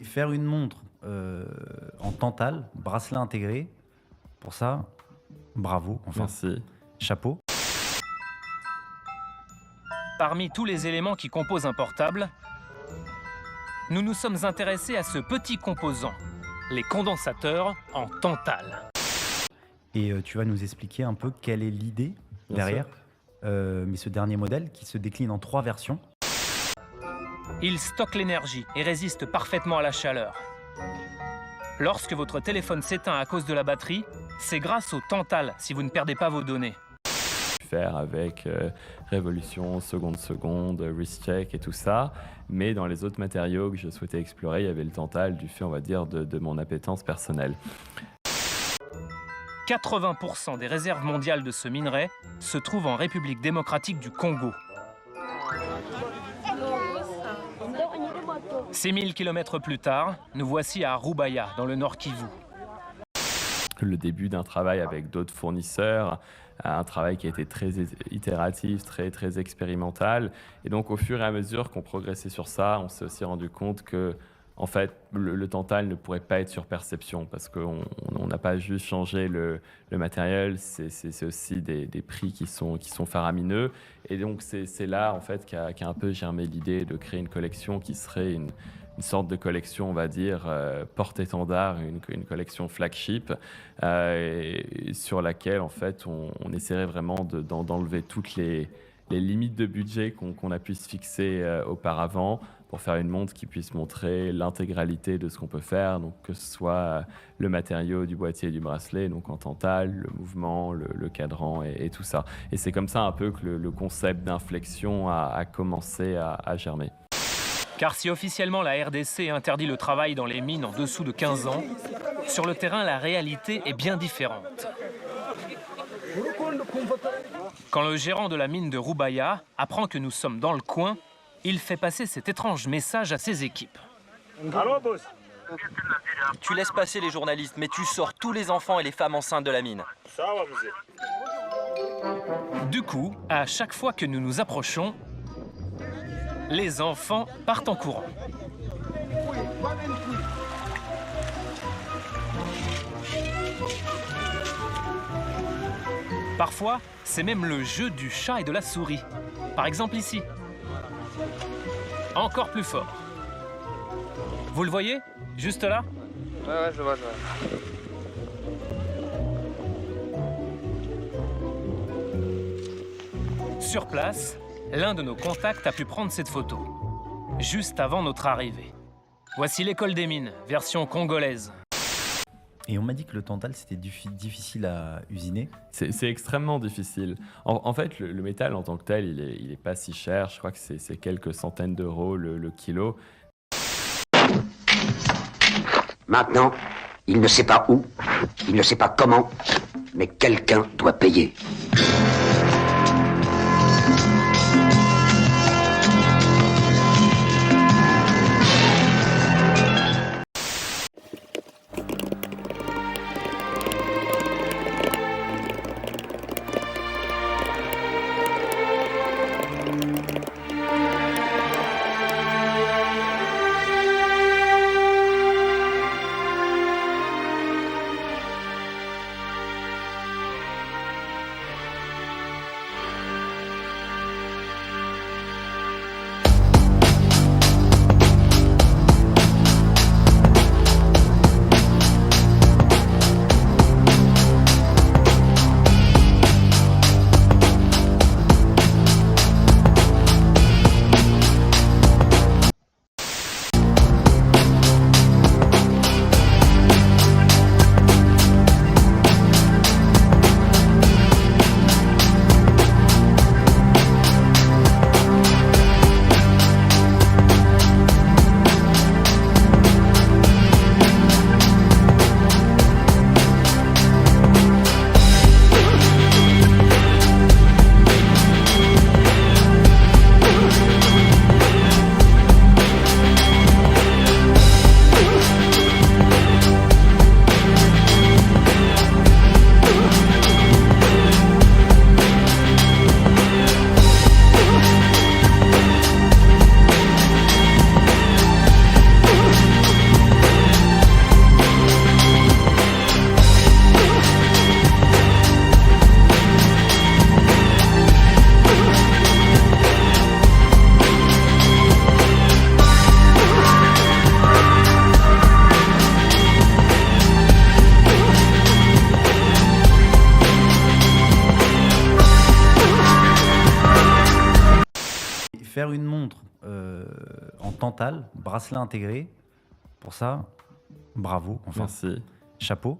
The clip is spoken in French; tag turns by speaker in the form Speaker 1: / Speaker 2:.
Speaker 1: Faire une montre en tantale, bracelet intégré, pour ça, bravo, enfin,
Speaker 2: Merci.
Speaker 1: chapeau.
Speaker 3: Parmi tous les éléments qui composent un portable, nous nous sommes intéressés à ce petit composant, les condensateurs en tantale.
Speaker 1: Et tu vas nous expliquer un peu quelle est l'idée
Speaker 2: Bien
Speaker 1: derrière mais ce dernier modèle qui se décline en 3 versions.
Speaker 3: Il stocke l'énergie et résiste parfaitement à la chaleur. Lorsque votre téléphone s'éteint à cause de la batterie, c'est grâce au tantale si vous ne perdez pas vos données.
Speaker 2: Faire avec Révolution, seconde, Riskcheck et tout ça. Mais dans les autres matériaux que je souhaitais explorer, il y avait le tantale du fait, on va dire, de mon appétence personnelle.
Speaker 3: 80% des réserves mondiales de ce minerai se trouvent en République démocratique du Congo. 6000 km plus tard, nous voici à Rubaya, dans le Nord Kivu.
Speaker 2: Le début d'un travail avec d'autres fournisseurs, un travail qui a été très itératif, très expérimental. Et donc, au fur et à mesure qu'on progressait sur ça, on s'est aussi rendu compte que, en fait, le tantale ne pourrait pas être sur perception parce qu'on n'a pas juste changé le matériel, c'est aussi des prix qui sont faramineux. Et donc, c'est là, en fait, qu'a un peu germé l'idée de créer une collection qui serait une sorte de collection, on va dire, porte-étendard, une collection flagship, sur laquelle, en fait, on essaierait vraiment d'enlever toutes les limites de budget qu'on a pu se fixer auparavant pour faire une montre qui puisse montrer l'intégralité de ce qu'on peut faire, donc que ce soit le matériau du boîtier et du bracelet, donc en tantale, le mouvement, le cadran et tout ça. Et c'est comme ça un peu que le concept d'inflexion a commencé à germer.
Speaker 3: Car si officiellement la RDC interdit le travail dans les mines en dessous de 15 ans, sur le terrain, la réalité est bien différente. Quand le gérant de la mine de Rubaya apprend que nous sommes dans le coin, il fait passer cet étrange message à ses équipes.
Speaker 4: Allô, boss?
Speaker 5: Tu laisses passer les journalistes, mais tu sors tous les enfants et les femmes enceintes de la mine.
Speaker 4: Ça va, monsieur.
Speaker 3: Du coup, à chaque fois que nous nous approchons, les enfants partent en courant. Parfois, c'est même le jeu du chat et de la souris. Par exemple ici. Encore plus fort. Vous le voyez? Juste là?
Speaker 6: Ouais, je vois.
Speaker 3: Sur place, l'un de nos contacts a pu prendre cette photo, juste avant notre arrivée. Voici l'école des mines, version congolaise.
Speaker 1: Et on m'a dit que le tantale, c'était difficile à usiner.
Speaker 2: C'est extrêmement difficile. En fait, le métal en tant que tel, il est pas si cher. Je crois que c'est quelques centaines d'euros le kilo.
Speaker 7: Maintenant, il ne sait pas où, il ne sait pas comment, mais quelqu'un doit payer.
Speaker 1: montre en Tantal, bracelet intégré. Pour ça, bravo. Enfin,
Speaker 2: Merci.
Speaker 1: chapeau.